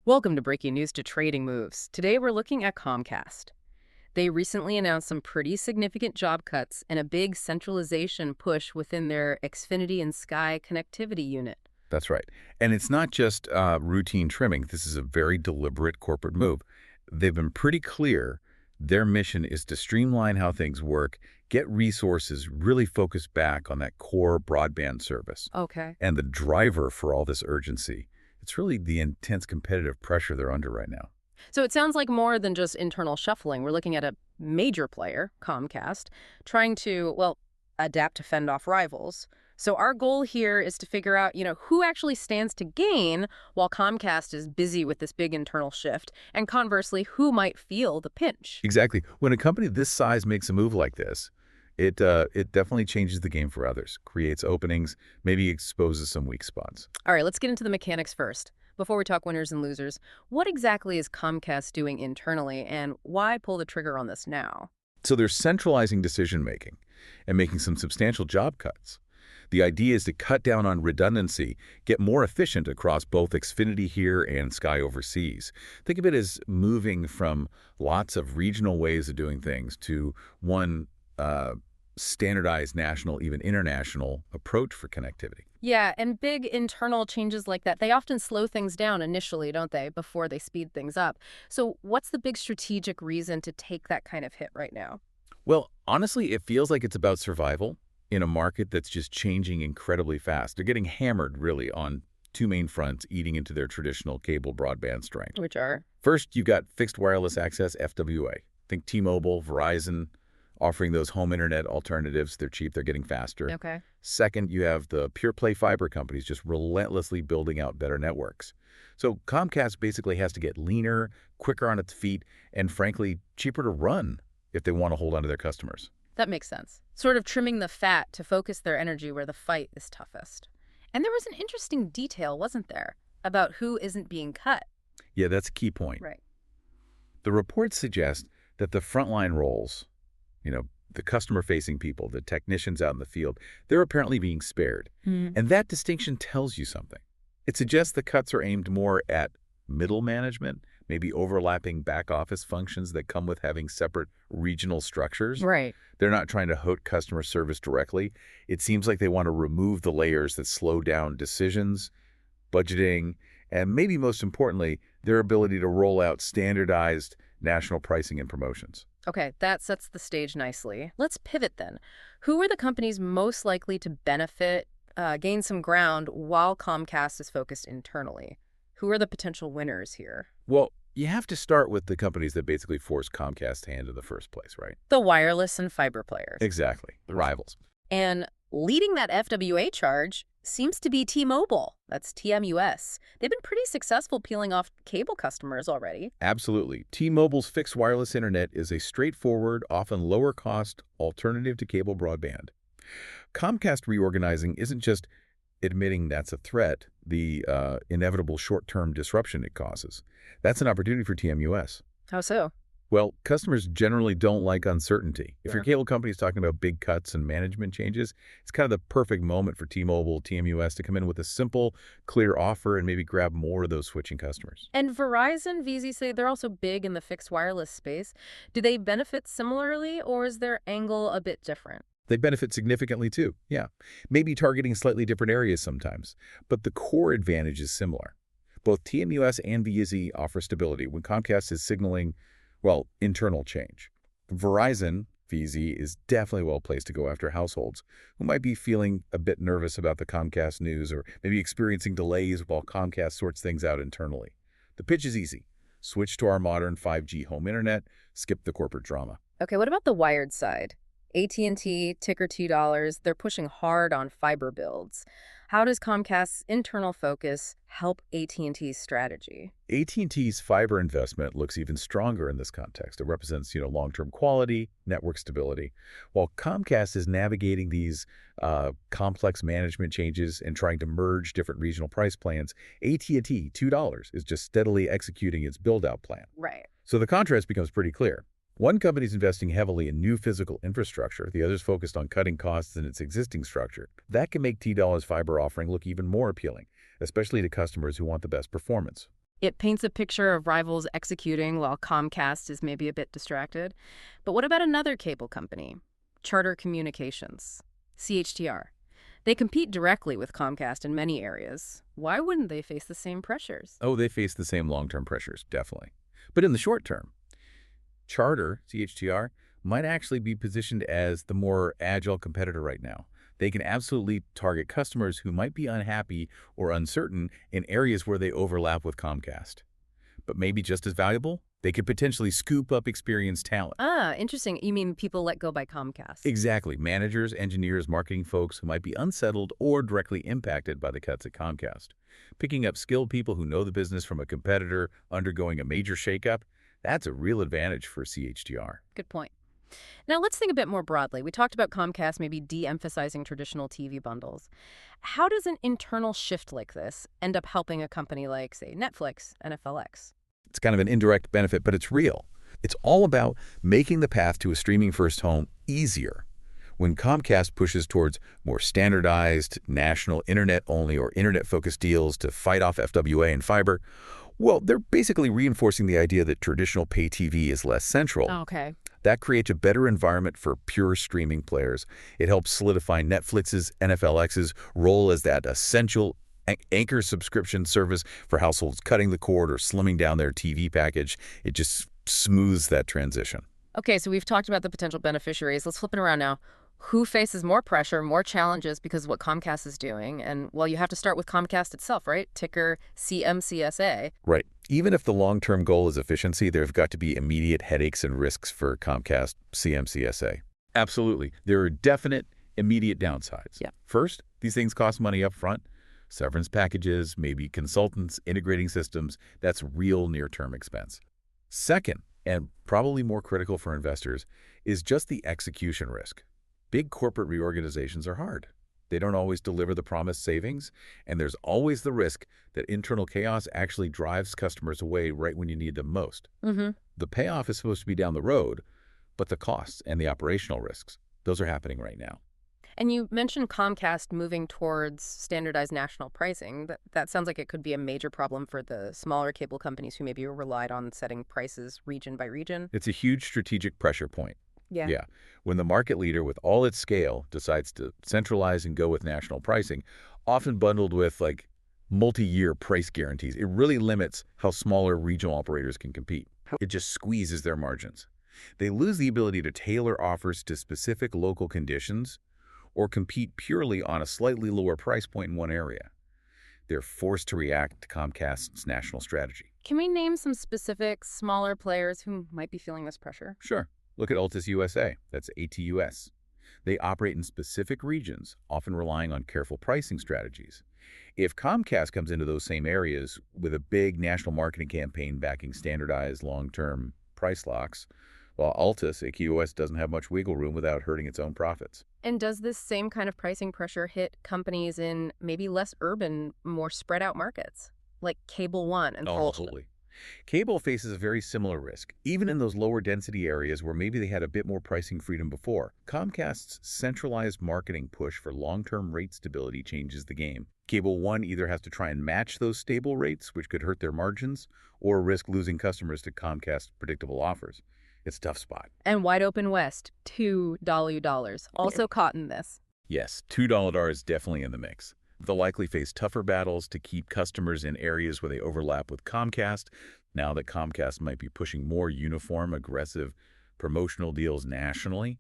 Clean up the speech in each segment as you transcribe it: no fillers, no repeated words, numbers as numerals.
Welcome to Breaking News to Trading Moves. Today we're looking at Comcast. They recently announced some pretty significant job cuts and a big centralization push within their Xfinity and Sky connectivity unit. That's right. And it's not just routine trimming. This is a very deliberate corporate move. They've been pretty clear their mission is to streamline how things work, get resources really focused back on that core broadband service. Okay. And the driver for all this urgency, it's really the intense competitive pressure they're under right now. So it sounds like more than just internal shuffling. We're looking at a major player, Comcast, trying to, adapt to fend off rivals. So our goal here is to figure out, who actually stands to gain while Comcast is busy with this big internal shift, and conversely, who might feel the pinch. Exactly. When a company this size makes a move like this, it definitely changes the game for others, creates openings, maybe exposes some weak spots. All right, let's get into the mechanics first. Before we talk winners and losers, what exactly is Comcast doing internally, and why pull the trigger on this now? So they're centralizing decision-making and making some substantial job cuts. The idea is to cut down on redundancy, get more efficient across both Xfinity here and Sky overseas. Think of it as moving from lots of regional ways of doing things to one standardized national, even international approach for connectivity. Yeah, and big internal changes like that, they often slow things down initially, don't they, before they speed things up. So what's the big strategic reason to take that kind of hit right now? Well, honestly, it feels like it's about survival in a market that's just changing incredibly fast. They're getting hammered, really, on two main fronts, eating into their traditional cable broadband strength. Which are? First, you've got fixed wireless access, FWA. Think T-Mobile, Verizon, offering those home internet alternatives. They're cheap, they're getting faster. Okay. Second, you have the pure play fiber companies just relentlessly building out better networks. So Comcast basically has to get leaner, quicker on its feet, and frankly, cheaper to run if they want to hold on to their customers. That makes sense. Sort of trimming the fat to focus their energy where the fight is toughest. And there was an interesting detail, wasn't there, about who isn't being cut? Yeah, that's a key point. Right. The reports suggest that the frontline roles, the customer-facing people, the technicians out in the field, they're apparently being spared. And that distinction tells you something. It suggests the cuts are aimed more at middle management, maybe overlapping back-office functions that come with having separate regional structures. Right. They're not trying to hook customer service directly. It seems like they want to remove the layers that slow down decisions, budgeting, and maybe most importantly, their ability to roll out standardized national pricing and promotions. Okay, that sets the stage nicely. Let's pivot then. Who are the companies most likely to benefit, gain some ground while Comcast is focused internally? Who are the potential winners here? Well, you have to start with the companies that basically forced Comcast's hand in the first place, right? The wireless and fiber players. Exactly. The rivals. And leading that FWA charge seems to be T-Mobile. That's TMUS. They've been pretty successful peeling off cable customers already. Absolutely. T-Mobile's fixed wireless internet is a straightforward, often lower-cost alternative to cable broadband. Comcast reorganizing isn't just admitting that's a threat, the inevitable short-term disruption it causes. That's an opportunity for TMUS. How so? Well, customers generally don't like uncertainty. If your Yeah. cable company is talking about big cuts and management changes, it's kind of the perfect moment for T-Mobile, TMUS to come in with a simple, clear offer and maybe grab more of those switching customers. And Verizon, VZ say they're also big in the fixed wireless space. Do they benefit similarly, or is their angle a bit different? They benefit significantly too, yeah. Maybe targeting slightly different areas sometimes, but the core advantage is similar. Both TMUS and VZ offer stability when Comcast is signaling internal change. Verizon, VZ, is definitely well placed to go after households who might be feeling a bit nervous about the Comcast news or maybe experiencing delays while Comcast sorts things out internally. The pitch is easy. Switch to our modern 5G home internet, skip the corporate drama. Okay, what about the wired side? AT&T, ticker $2, they're pushing hard on fiber builds. How does Comcast's internal focus help AT&T's strategy? AT&T's fiber investment looks even stronger in this context. It represents, long-term quality, network stability. While Comcast is navigating these complex management changes and trying to merge different regional price plans, AT&T, $2, is just steadily executing its build-out plan. Right. So the contrast becomes pretty clear. One company is investing heavily in new physical infrastructure. The other's focused on cutting costs in its existing structure. That can make T-Dollar's fiber offering look even more appealing, especially to customers who want the best performance. It paints a picture of rivals executing while Comcast is maybe a bit distracted. But what about another cable company? Charter Communications, CHTR. They compete directly with Comcast in many areas. Why wouldn't they face the same pressures? Oh, they face the same long-term pressures, definitely. But in the short term, Charter, CHTR, might actually be positioned as the more agile competitor right now. They can absolutely target customers who might be unhappy or uncertain in areas where they overlap with Comcast. But maybe just as valuable, they could potentially scoop up experienced talent. Ah, interesting. You mean people let go by Comcast? Exactly. Managers, engineers, marketing folks who might be unsettled or directly impacted by the cuts at Comcast. Picking up skilled people who know the business from a competitor undergoing a major shakeup, that's a real advantage for CHTR. Good point. Now let's think a bit more broadly. We talked about Comcast maybe de-emphasizing traditional TV bundles. How does an internal shift like this end up helping a company like, say, Netflix, NFLX? It's kind of an indirect benefit, but it's real. It's all about making the path to a streaming-first home easier. When Comcast pushes towards more standardized, national internet-only or internet-focused deals to fight off FWA and fiber, well, they're basically reinforcing the idea that traditional pay TV is less central. Okay. That creates a better environment for pure streaming players. It helps solidify Netflix's, NFLX's role as that essential anchor subscription service for households cutting the cord or slimming down their TV package. It just smooths that transition. Okay, so we've talked about the potential beneficiaries. Let's flip it around now. Who faces more pressure, more challenges because of what Comcast is doing? And, well, you have to start with Comcast itself, right? Ticker CMCSA. Right. Even if the long-term goal is efficiency, there have got to be immediate headaches and risks for Comcast CMCSA. Absolutely. There are definite immediate downsides. Yeah. First, these things cost money up front. Severance packages, maybe consultants, integrating systems, that's real near-term expense. Second, and probably more critical for investors, is just the execution risk. Big corporate reorganizations are hard. They don't always deliver the promised savings, and there's always the risk that internal chaos actually drives customers away right when you need them most. The payoff is supposed to be down the road, but the costs and the operational risks, those are happening right now. And you mentioned Comcast moving towards standardized national pricing. That sounds like it could be a major problem for the smaller cable companies who maybe relied on setting prices region by region. It's a huge strategic pressure point. Yeah. When the market leader with all its scale decides to centralize and go with national pricing, often bundled with like multi-year price guarantees, it really limits how smaller regional operators can compete. It just squeezes their margins. They lose the ability to tailor offers to specific local conditions or compete purely on a slightly lower price point in one area. They're forced to react to Comcast's national strategy. Can we name some specific smaller players who might be feeling this pressure? Sure. Look at Altus USA, that's ATUS. They operate in specific regions, often relying on careful pricing strategies. If Comcast comes into those same areas with a big national marketing campaign backing standardized long-term price locks, well, Altus, AQOS, doesn't have much wiggle room without hurting its own profits. And does this same kind of pricing pressure hit companies in maybe less urban, more spread out markets, like Cable One and Poach? Absolutely. Cable faces a very similar risk, even in those lower density areas where maybe they had a bit more pricing freedom before. Comcast's centralized marketing push for long-term rate stability changes the game. Cable One either has to try and match those stable rates, which could hurt their margins, or risk losing customers to Comcast's predictable offers. It's a tough spot. And Wide Open West, $2 also caught in this. Yes, $2 is definitely in the mix. They'll likely face tougher battles to keep customers in areas where they overlap with Comcast, now that Comcast might be pushing more uniform, aggressive promotional deals nationally.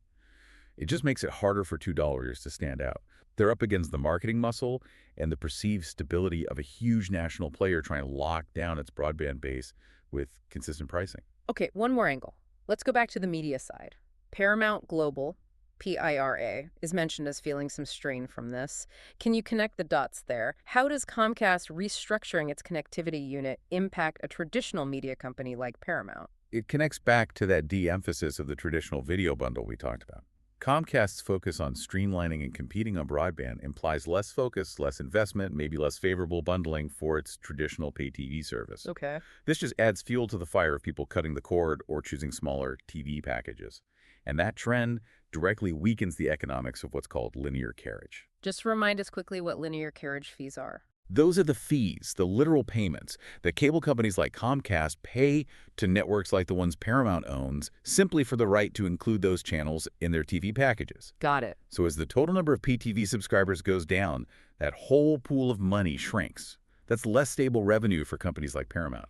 It just makes it harder for $2 to stand out. They're up against the marketing muscle and the perceived stability of a huge national player trying to lock down its broadband base with consistent pricing. Okay, one more angle. Let's go back to the media side. Paramount Global, PIRA, is mentioned as feeling some strain from this. Can you connect the dots there? How does Comcast restructuring its connectivity unit impact a traditional media company like Paramount? It connects back to that de-emphasis of the traditional video bundle we talked about. Comcast's focus on streamlining and competing on broadband implies less focus, less investment, maybe less favorable bundling for its traditional pay TV service. Okay. This just adds fuel to the fire of people cutting the cord or choosing smaller TV packages. And that trend directly weakens the economics of what's called linear carriage. Just remind us quickly what linear carriage fees are. Those are the fees, the literal payments, that cable companies like Comcast pay to networks like the ones Paramount owns simply for the right to include those channels in their TV packages. Got it. So as the total number of PTV subscribers goes down, that whole pool of money shrinks. That's less stable revenue for companies like Paramount.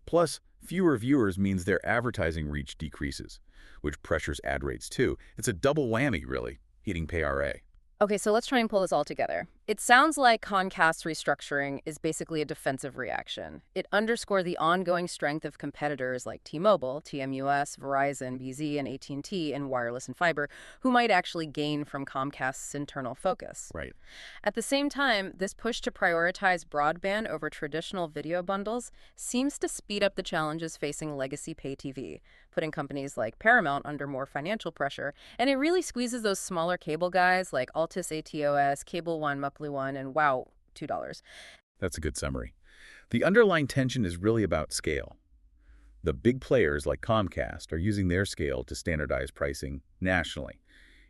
Plus, fewer viewers means their advertising reach decreases, which pressures ad rates too. It's a double whammy, really, hitting pay-RA. Okay, so let's try and pull this all together. It sounds like Comcast's restructuring is basically a defensive reaction. It underscored the ongoing strength of competitors like T-Mobile, TMUS, Verizon, BZ, and AT&T in wireless and fiber, who might actually gain from Comcast's internal focus. Right. At the same time, this push to prioritize broadband over traditional video bundles seems to speed up the challenges facing legacy pay TV, putting companies like Paramount under more financial pressure, and it really squeezes those smaller cable guys like Altis ATOS, Cable One, Mupley One, and Wow, $2. That's a good summary. The underlying tension is really about scale. The big players like Comcast are using their scale to standardize pricing nationally.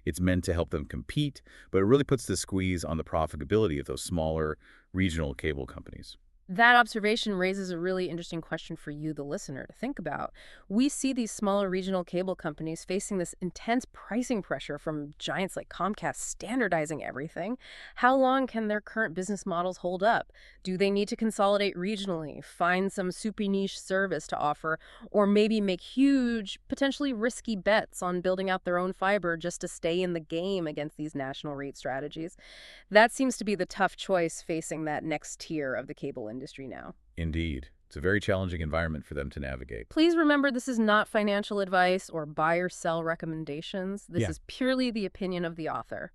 It's meant to help them compete, but it really puts the squeeze on the profitability of those smaller regional cable companies. That observation raises a really interesting question for you, the listener, to think about. We see these smaller regional cable companies facing this intense pricing pressure from giants like Comcast standardizing everything. How long can their current business models hold up? Do they need to consolidate regionally, find some super niche service to offer, or maybe make huge, potentially risky bets on building out their own fiber just to stay in the game against these national rate strategies? That seems to be the tough choice facing that next tier of the cable industry now. Indeed. It's a very challenging environment for them to navigate. Please remember this is not financial advice or buy or sell recommendations. This Yeah. is purely the opinion of the author.